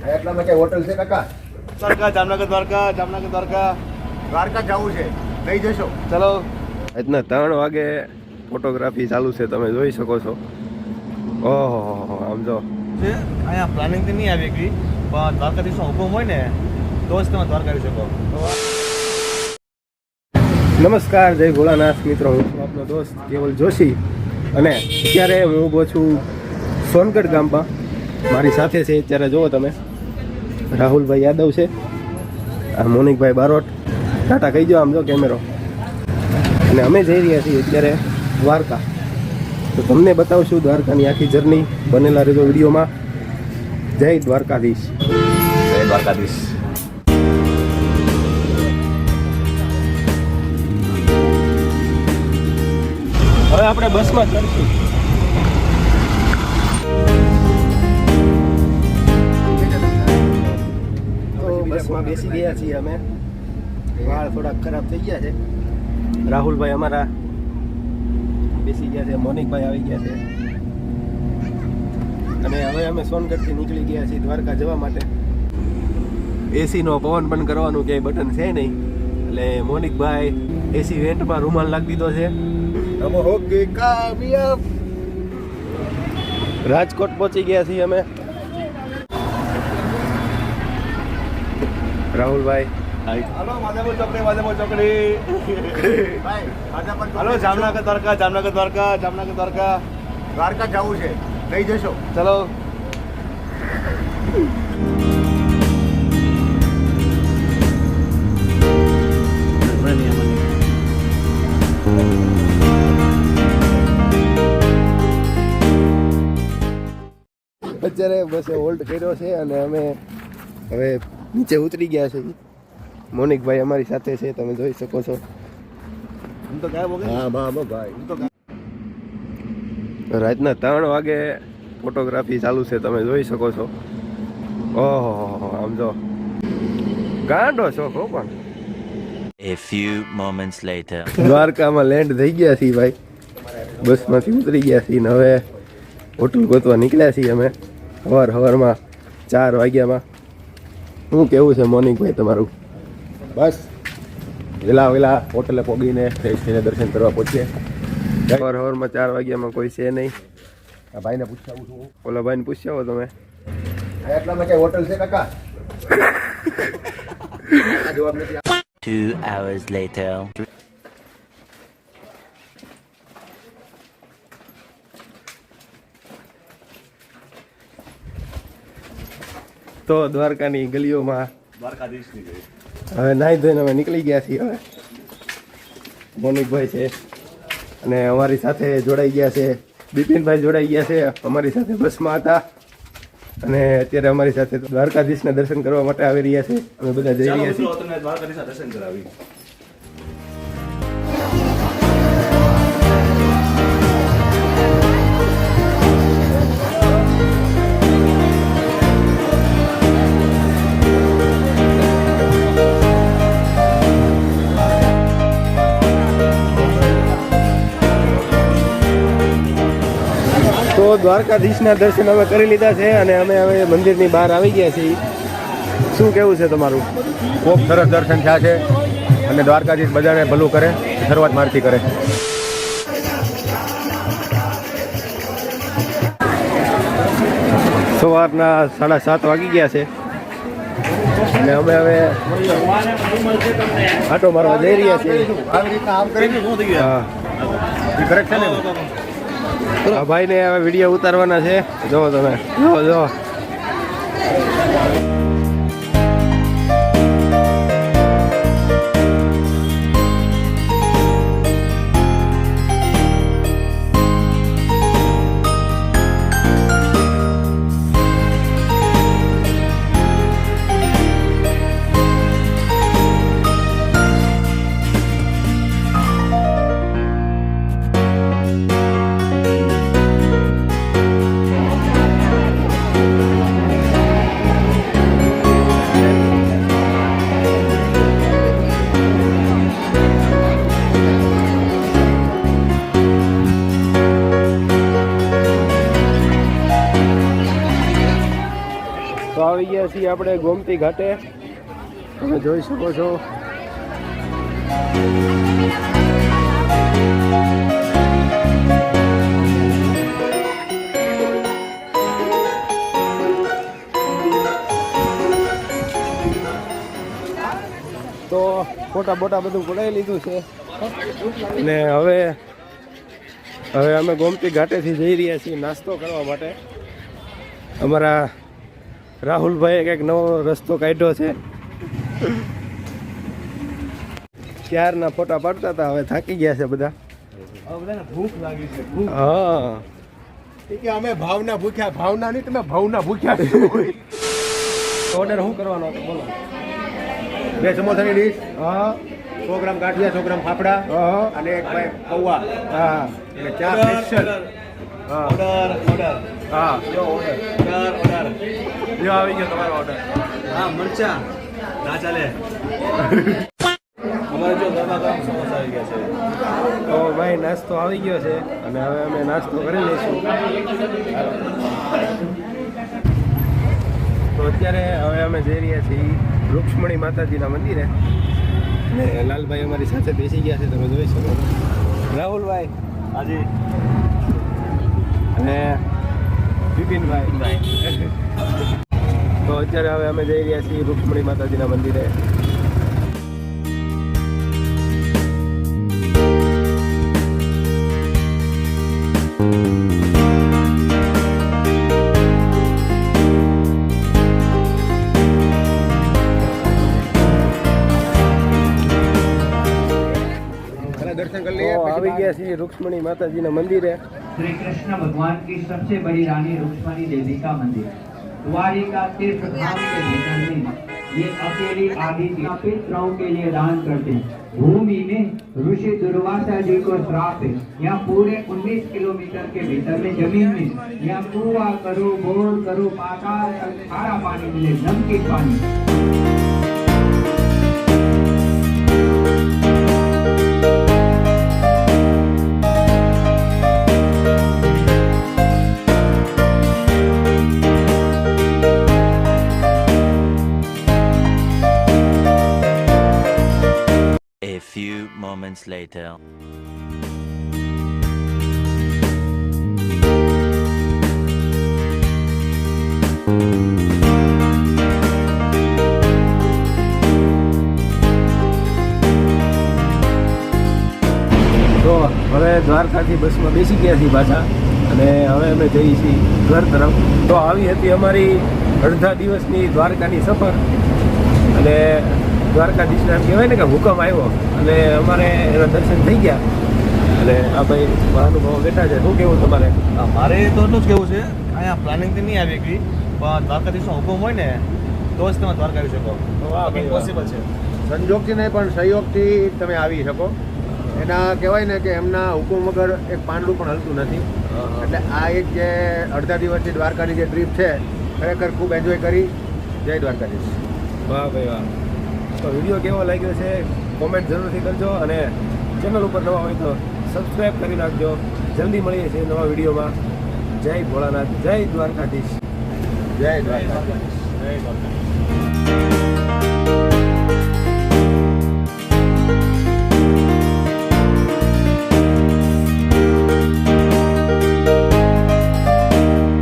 એટલામાં કઈ હોટલ છે કાકા? દ્વારકા, જામનગર દ્વારકા, જામનગર દ્વારકા. દ્વારકા જવું છે, લઈ જશો? ચલો. આજના 3 વાગે ફોટોગ્રાફી ચાલુ છે, તમે જોઈ શકો છો. ઓહો, આમ જો અહીંયા પ્લાનિંગ થી નહીં આવી ગઈ, પણ દ્વારકાધીશનો હુકમ હોય ને તો જ તમે દ્વારકા આવી શકો. નમસ્કાર, જય ભોળાનાથ મિત્રો. હું છું આપનો દોસ્ત કેવલ જોશી અને અત્યારે હું ઊભો છું સોનગઢ ગામમાં. મારી સાથે છે અત્યારે જુઓ તમે રાહુલભાઈ યાદવ છે, આ મોનિકભાઈ બારોટ. ટાટા કહી દો આમ જો કેમેરો. અને અમે જઈ રહ્યા છીએ અત્યારે દ્વારકા. તો તમને બતાવશું દ્વારકાની આખી જર્ની. બનેલા રહેજો વિડીયોમાં. જય દ્વારકાધીશ. જય દ્વારકાધીશ. હવે આપણે બસમાં ચડશું. તો બસમાં બેસી ગયા છીએ અમે. વાળ થોડાક ખરાબ થઈ ગયા છે. રાહુલભાઈ અમારા બેસી ગયા છે, મોનિકભાઈ આવી ગયા છે. અને હવે અમે સોનગઢથી નીકળી ગયા છીએ દ્વારકા જવા માટે. એસીનો પવન બંધ કરવાનું ક્યાંય બટન છે નહીં, એટલે મોનિકભાઈ એસી વેન્ટમાં રૂમાલ નાખી દીધો છે. રાજકોટ પહોંચી ગયા છીએ અમે. રાહુલભાઈ હાલો માધવપુર ચોકડી, માધવપુર ચોકડી. હાલો જામનગર દ્વારકા, જામનગર દ્વારકા, જામનગર દ્વારકા. દ્વારકા જવું છે, લઈ જશો? ચલો. અત્યારે બસે હોલ્ડ કર્યો છે અને અમે હવે નીચે ઉતરી ગયા છે. મોનિકભાઈ અમારી સાથે છે, તમે જોઈ શકો છો. હું તો ગાયબ હો ગઈ. હા ભાઈ. રાતના 3 વાગે ફોટોગ્રાફી ચાલુ છે, તમે જોઈ શકો છો. ઓહો, આમ જો ગાંડો શોખ હો. પણ A few moments later. દ્વારકામાં લેન્ડ થઈ ગયા છીએ ભાઈ. બસમાંથી ઉતરી ગયા છીએ ને હવે હોટલ ગોતવા નીકળ્યા છીએ અમે સવારમાં 4 વાગ્યામાં. શું કેવું છે મોનિકભાઈ તમારું? બસ વેલા હોટલે પોગીને ફ્રેશ થઈને દર્શન કરવા પહોંચીએ. સવારમાં 4 વાગ્યામાં કોઈ છે નહીં. આ ભાઈને પૂછાવું છું. ઓલા ભાઈને પૂછ્યા તમે? એટલામાં કઈ હોટલ છે કાકા? આ જવાબ નથી. 2 hours later. તો દ્વારકાની ગલીઓમાં દ્વારકાધીશની ગઈ. હવે નાહી ધોઈને અમે નીકળી ગયા છીએ. હવે મોનિકભાઈ છે અને અમારી સાથે જોડાઈ ગયા છે બિપિનભાઈ, જોડાઈ ગયા છે અમારી સાથે. બસમાં હતા અને અત્યારે અમારી સાથે દ્વારકાધીશના દર્શન કરવા માટે આવી રહ્યા છે. અમે બધા જઈ રહ્યા છીએ. તમને દ્વારકાધીશના દર્શન કરાવી. તો દ્વારકાધીશના દર્શન અમે કરી લીધા છે અને અમે હવે મંદિરની બહાર આવી ગયા છીએ. શું કેવું છે તમારું? ખૂબ સરસ દર્શન થયા છે અને દ્વારકાધીશ બધાને ભલું કરે, શરૂઆત મારથી કરે. સવારના 7:30 વાગી ગયા છે અને અમે હવે આટો મારવા જઈ રહ્યા છીએ. આવી રીતના આમ કરીને શું થઈ ગયા? હા, કરેક્ટ છે ને? આ ભાઈને હવે વિડીયો ઉતારવાના છે. જો તમે જો. તો આવી ગયા છીએ આપણે ગોમતી ઘાટે. તમે જોઈ શકો છો. તો ફોટા બોટા બધું પડાવી લીધું છે ને હવે અમે ગોમતી ઘાટેથી જઈ રહ્યા છીએ નાસ્તો કરવા માટે. અમારા રાહુલભાઈએ કંઈક નવો રસ્તો કાઢ્યો છે. ક્યારના ફોટા પાડતા હતા, હવે થાકી ગયા છે બધા. ભૂખ લાગી છે. હા કે અમે ભાવના ભૂખ્યા, ભાવના નહીં તમે ભાવના ભૂખ્યા. ઓર્ડર શું કરવાનો હતો બોલો? 2 સમોસાની ડીશ, હા 100 ગ્રામ ગાંઠિયા, 100 ગ્રામ ફાફડા હા અને એક ભાઈ પૌવા હા અને ચા સ્પેશિયલ. હા ઓર્ડર હા જો ઓર્ડર જો આવી ગયો તમારો ઓર્ડર. હા મરચા ના ચાલે. અમારે જો ગરમા ગરમ સમોસા આવી ગયા છે. તો ભાઈ નાસ્તો આવી ગયો છે અને હવે અમે નાસ્તો કરી લઈશું. તો અત્યારે હવે અમે જઈ રહ્યા છીએ રૂક્ષ્મણી માતાજીના મંદિરે ને લાલભાઈ અમારી સાથે બેસી ગયા છે, તમે જોઈ શકો છો. રાહુલભાઈ હાજી. અને બિપિનભાઈ. તો અત્યારે હવે અમે જઈ રહ્યા છીએ રૂક્ષ્મણી માતાજીના મંદિરે. દર્શન કરી તો લઈએ. આવી ગયા છીએ રૂક્ષ્મણી માતાજીના મંદિરે. श्री कृष्ण भगवान की सबसे बड़ी रानी रुक्मणी देवी का मंदिर द्वारिका तीर्थ धाम के भीतर में ये अकेली आदि पितरों के लिए दान करते हैं। भूमि में ऋषि दुर्वासा जी को श्राप है। यहाँ पूरे 19 किलोमीटर के भीतर में जमीन में यहाँ कुआ करो, बोर करो, पाताल तक खारा पानी मिले, नमकीन पानी। A few moments later. તો હવે દ્વારકાથી બસમાં બેસી ગયા છીએ પાછા અને હવે અમે જઈએ છીએ ઘર તરફ. તો આવી હતી અમારી અડધા દિવસની દ્વારકાની સફર અને દ્વારકાધીશને એમ કહેવાય ને કે હુકમ આવ્યો અને અમારે એના દર્શન થઈ ગયા અને આ ભાઈ મહાનુભાવો બેઠા છે. શું કેવું તમારે? મારે તો એટલું જ કેવું છે, અહીંયા પ્લાનિંગથી નહીં આવી ગઈ, પણ દ્વારકાધીશનો હુકમ હોય ને તો જ તમે દ્વારકા આવી શકો. વાહ ભાઈ વાહ. પોસિબલ છે. સંજોગથી નહીં પણ સહયોગથી તમે આવી શકો. એના કહેવાય ને કે એમના હુકમ વગર એક પાંડું પણ હલતું નથી. એટલે આ એક જે અડધા દિવસની દ્વારકાની જે ટ્રીપ છે ખરેખર ખૂબ એન્જોય કરી. જય દ્વારકાધીશ. વાહ ભાઈ વાહ. તો વિડીયો કેવો લાગ્યો છે કોમેન્ટ જરૂરથી કરજો અને ચેનલ ઉપર નવા હોય તો સબસ્ક્રાઈબ કરી નાખજો. જલ્દી મળીએ છીએ નવા વિડીયોમાં. જય ભોળાનાથ, જય દ્વારકાધીશ. જય દ્વારકાધીશ. જય દ્વારકા.